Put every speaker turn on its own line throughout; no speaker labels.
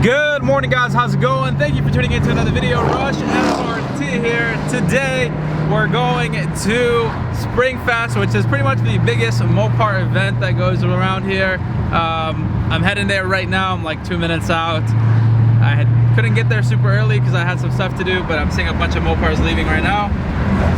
Good morning, guys. How's it going? Thank you for tuning in to another video. Rush SRT here. Today we're going to Spring Fest, which is pretty much the biggest Mopar event that goes around here. I'm heading there right now. I'm like 2 minutes out. Couldn't get there super early because I had some stuff to do, but I'm seeing a bunch of Mopars leaving right now.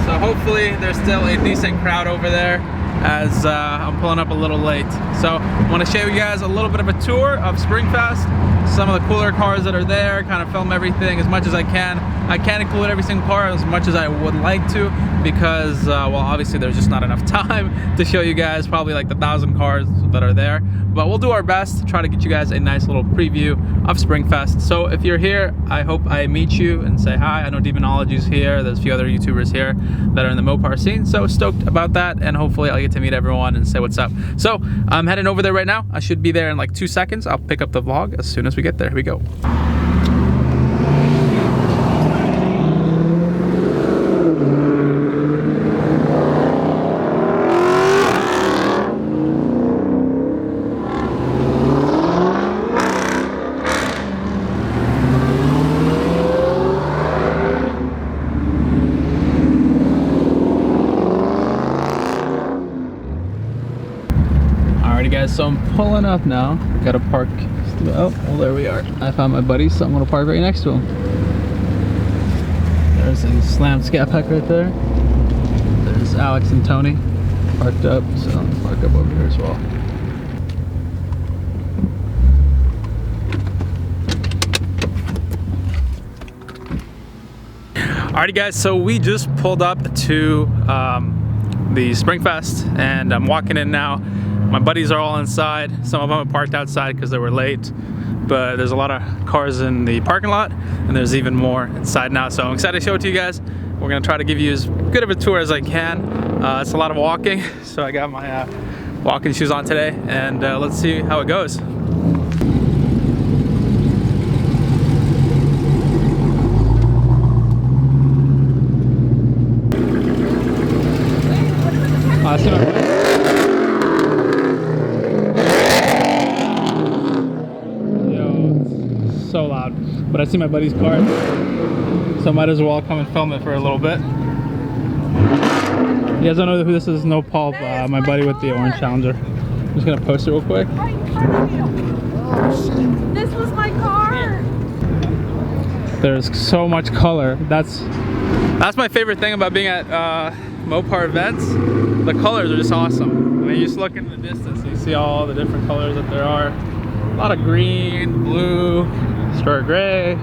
So hopefully there's still a decent crowd over there, as I'm pulling up a little late. So I want to show you guys a little bit of a tour of Springfest, some of the cooler cars that are there, kind of film everything as much as I can. I can't include every single car as much as I would like to because, well, obviously there's just not enough time to show you guys probably like the 1,000 cars that are there. But we'll do our best to try to get you guys a nice little preview of Springfest. So if you're here, I hope I meet you and say hi. I know Demonology's here. There's a few other YouTubers here that are in the Mopar scene. So stoked about that, and hopefully I'll get to meet everyone and say what's up. So I'm heading over there right now. I should be there in like 2 seconds. I'll pick up the vlog as soon as we get there. Here we go. Alrighty guys, so I'm pulling up now. Gotta park. Oh, well, there we are. I found my buddy, so I'm gonna park right next to him. There's a slam scat pack right there. There's Alex and Tony parked up, so I'll park up over here as well. Alrighty guys, so we just pulled up to the Springfest, and I'm walking in now. My buddies are all inside. Some of them are parked outside because they were late, but there's a lot of cars in the parking lot, and there's even more inside now. So I'm excited to show it to you guys. We're gonna try to give you as good of a tour as I can. It's a lot of walking, so I got my walking shoes on today, and let's see how it goes. I see my so loud, but I see my buddy's car, so I might as well come and film it for a little bit. You guys don't know who this is? No Paul, my buddy with the orange Challenger. I'm just gonna post it real quick.
This was my car.
There's so much color. That's my favorite thing about being at Mopar events. The colors are just awesome. I mean, you just look in the distance, you see all the different colors that there are. A lot of green, blue, strawberry gray,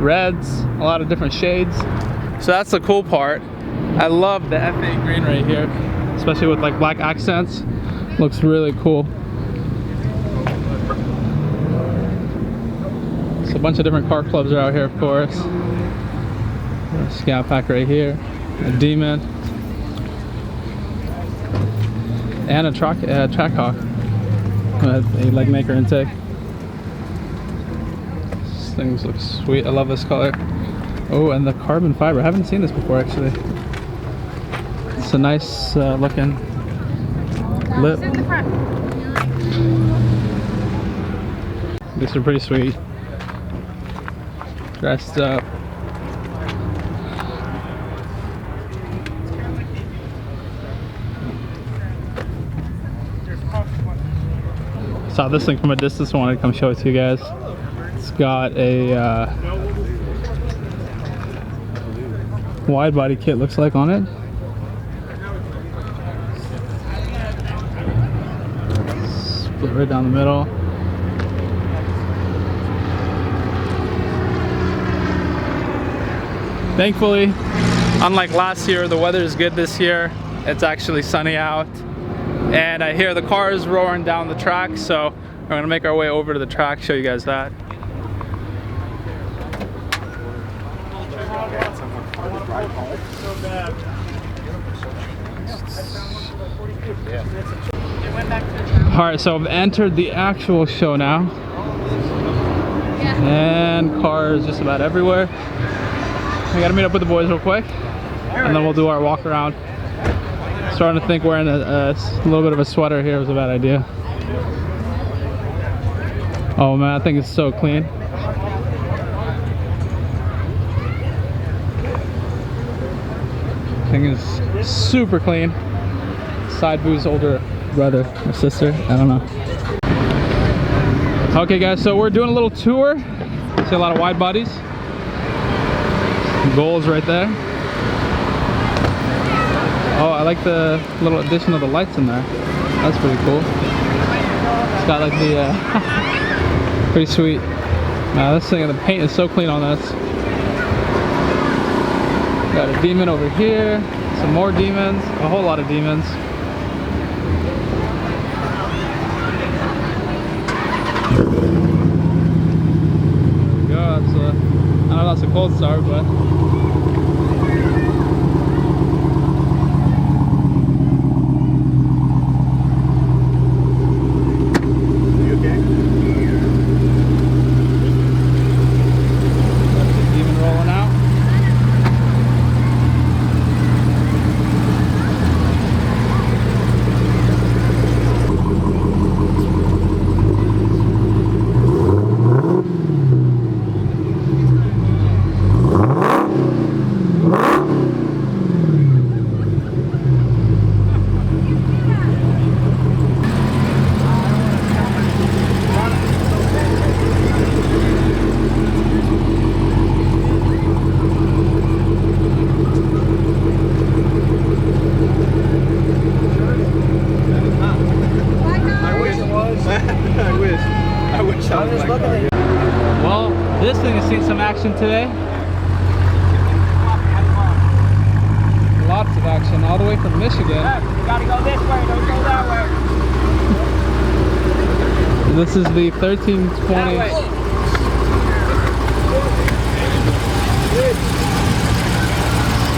reds, a lot of different shades. So that's the cool part. I love the F8 green right here, especially with like black accents. Looks really cool. So a bunch of different car clubs are out here, of course. There's a Scout Pack right here, a Demon, and a Trackhawk. A leg maker intake. These things look sweet. I love this color. Oh, and the carbon fiber. I haven't seen this before actually. It's a nice looking lip. These are pretty sweet. Dressed up. Saw this thing from a distance. I wanted to come show it to you guys. It's got a wide body kit, looks like, on it. Split right down the middle. Thankfully, unlike last year, the weather is good this year. It's actually sunny out. And I hear the cars roaring down the track, so we're gonna make our way over to the track, show you guys that. Alright, so I've entered the actual show now. And cars just about everywhere. I gotta meet up with the boys real quick, and then we'll do our walk around. Starting to think wearing a little bit of a sweater here was a bad idea. Oh man, I think it's so clean. Thing is super clean. Side boo's older brother or sister, I don't know. Okay guys, so we're doing a little tour. See a lot of wide bodies. Goals right there. Oh, I like the little addition of the lights in there. That's pretty cool. It's got like the pretty sweet. Now this thing, the paint is so clean on this. Got a demon over here, some more demons, a whole lot of demons. There we go. That's I know that's a cold start, but well, this thing has seen some action today. Lots of action, all the way from Michigan.
You gotta go this way, don't go that way.
This is the 1320.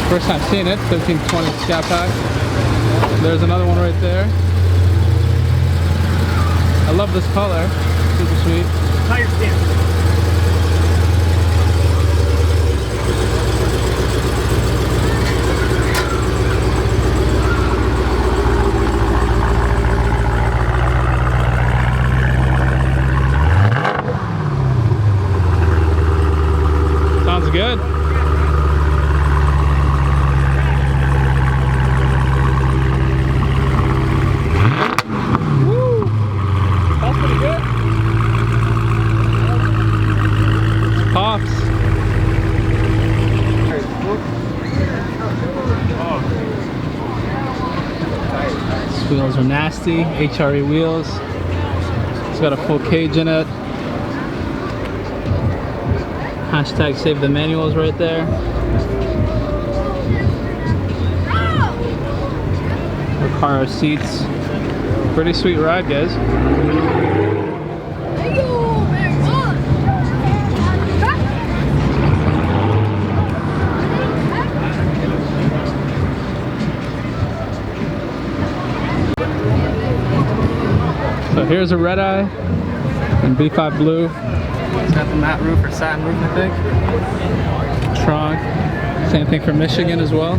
First time seeing it, 1320 Scat Pack. There's another one right there. I love this color, super sweet.
Tire stamp.
Sounds good. Woo! That's pretty good. Pops. These wheels are nasty, HRE wheels. It's got a full cage in it. Hashtag save the manuals right there. Recaro seats. Pretty sweet ride, guys. So here's a red eye and B5 blue. It's got the matte roof or satin roof, I think. Trunk. Same thing for Michigan as well.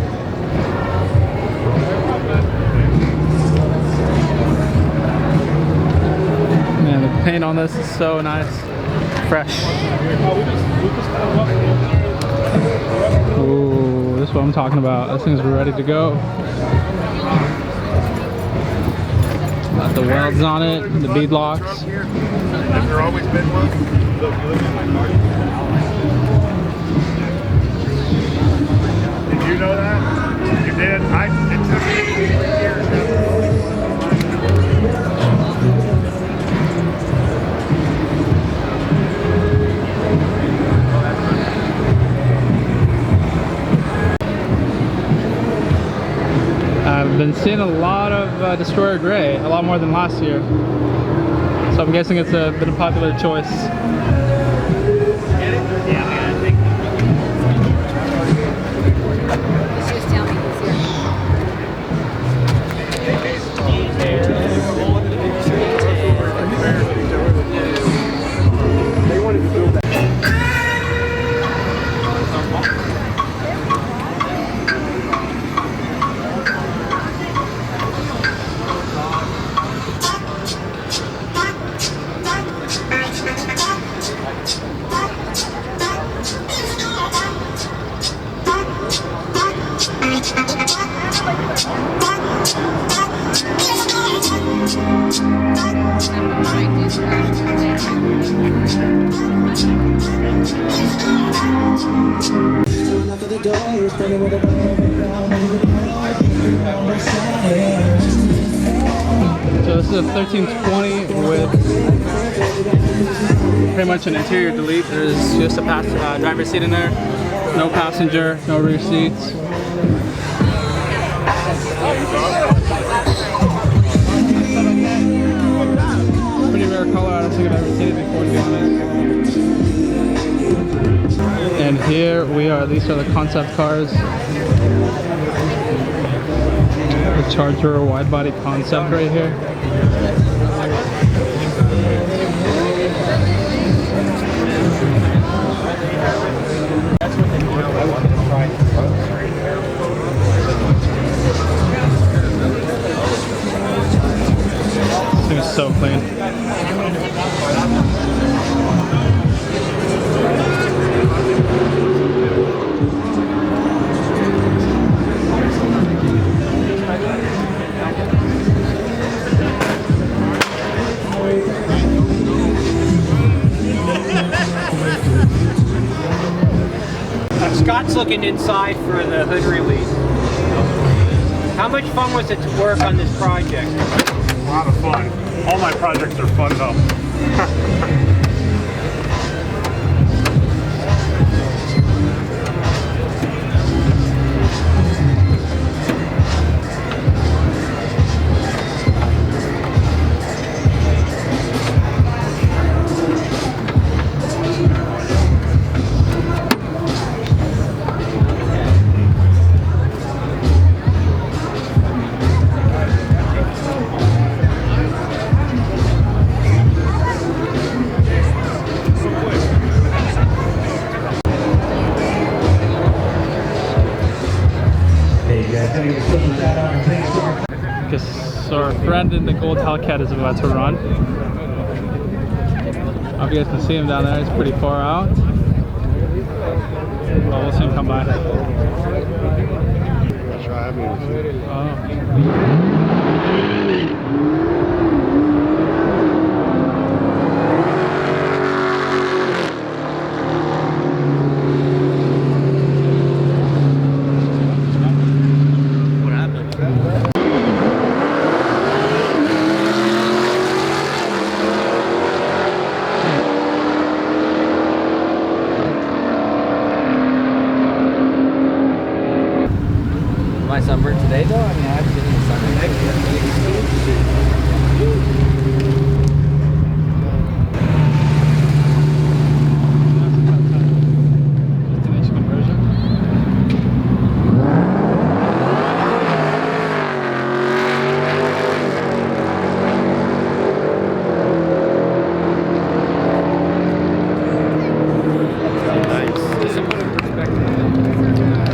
Man, the paint on this is so nice. Fresh. Ooh, this is what I'm talking about. This thing's ready to go. Got the welds on it, the bead locks.
Has there always been one? Look, you look at my car. Did you know that? You did? It took me years.
I've been seeing a lot of Destroyer Gray, a lot more than last year. So I'm guessing it's been a popular choice.
Just tell me it's here.
They wanted to build that.
So this is a 1320 with pretty much an interior delete. There's just a driver's seat in there, no passenger, no rear seats. Pretty rare color. I don't think I've ever seen it before, to be honest. And here we are. These are the concept cars. The Charger wide body concept right here. This thing is so clean.
Scott's looking inside for the hood release. How much fun was it to work on this project?
A lot of fun. All my projects are fun though.
So our friend in the gold Hellcat is about to run. I hope you guys can see him down there. He's pretty far out. Well, we'll see him come by.
My sunburn today though, I mean I've been in the sun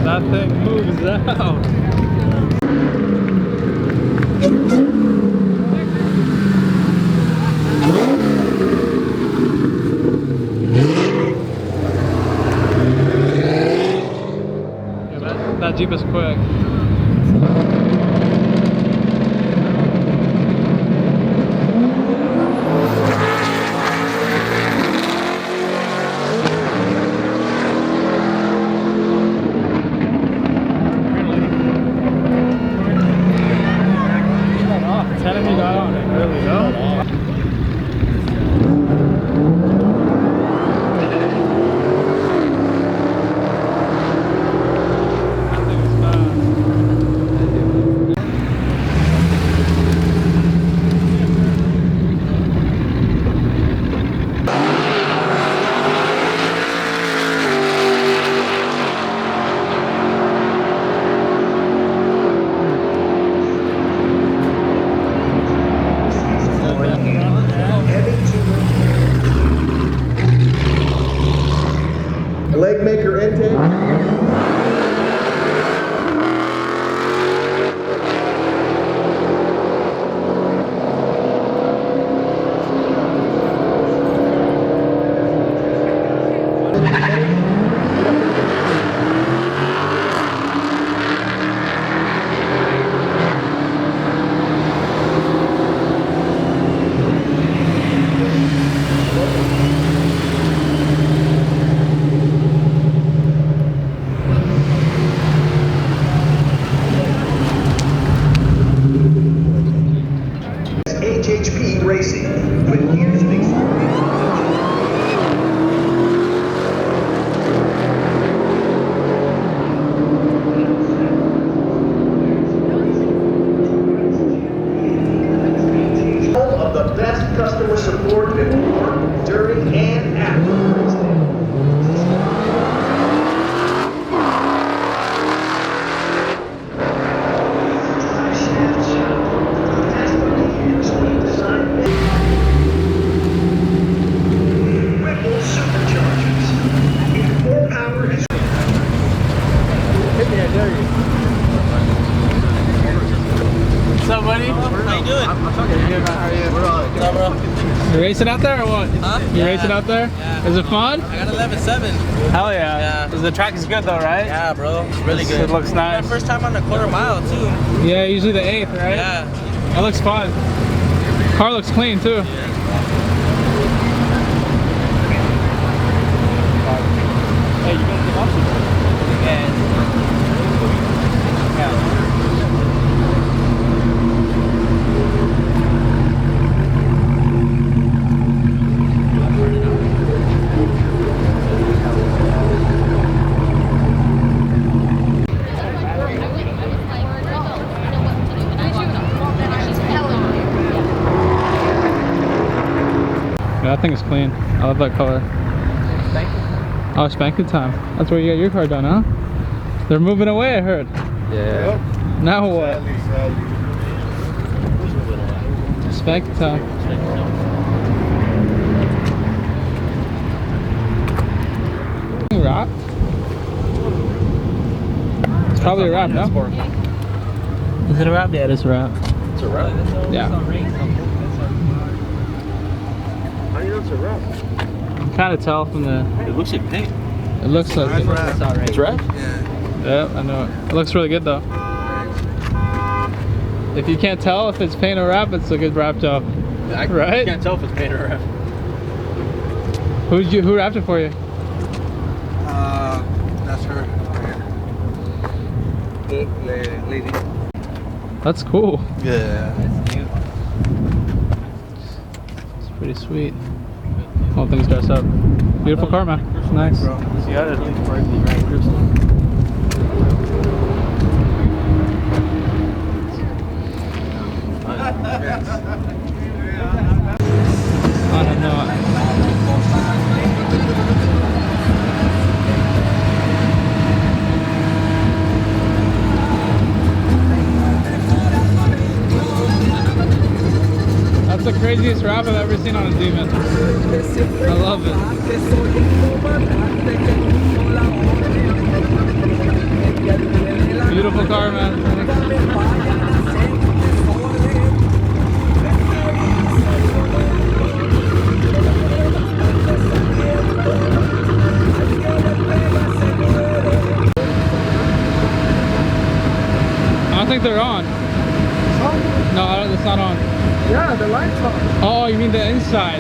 That thing moves out. That Jeep is quick. Telling me got on it, really though.
Leg maker intake.
racing out there or what?
Huh?
You
Yeah.
racing out there?
Yeah.
Is it fun?
I got 11.7.
Hell yeah.
Yeah.
The track is good though, right?
Yeah, bro. It's really good.
It looks nice.
My first time on a quarter mile too.
Yeah, usually the 8th, right?
Yeah.
That looks fun. Car looks clean too. Hey, you guys get off Yeah, that thing is clean. I love that color. Oh, spanking time. That's where you got your car done, huh? They're moving away, I heard.
Yeah.
Now what? Spanking time. Wrap? It's probably a wrap, no? Is it a wrap? Yeah, it is a wrap.
It's a wrap.
Yeah.
How do you know it's a wrap?
You can kind of tell from the...
It looks like paint.
It looks like it.
It's wrap?
Yeah, I know it. It looks really good though. If you can't tell if it's paint or wrap, it's a good wrap job.
I
Right?
can't tell if it's paint or wrap.
Who wrapped it for you?
That's her. The lady.
That's cool.
Yeah.
It's pretty sweet. Whole thing's dressed up. Beautiful car, man. It's nice.
Bro.
You got it. Crystal.
I don't know. That's the craziest wrap I've ever seen on a Demon. I love it. Beautiful car, man. I don't think they're on. No, it's not on.
Yeah, the light's on.
Oh, you mean the inside?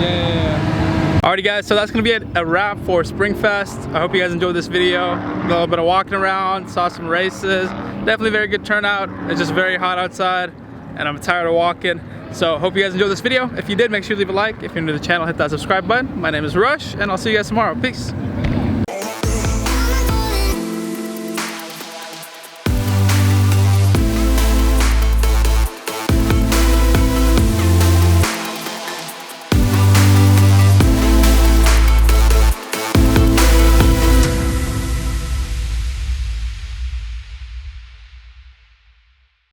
Yeah. Alrighty guys, so that's gonna be a wrap for Springfest. I hope you guys enjoyed this video. A little bit of walking around, saw some races. Definitely very good turnout. It's just very hot outside and I'm tired of walking. So hope you guys enjoyed this video. If you did, make sure to leave a like. If you're new to the channel, hit that subscribe button. My name is Rush and I'll see you guys tomorrow. Peace.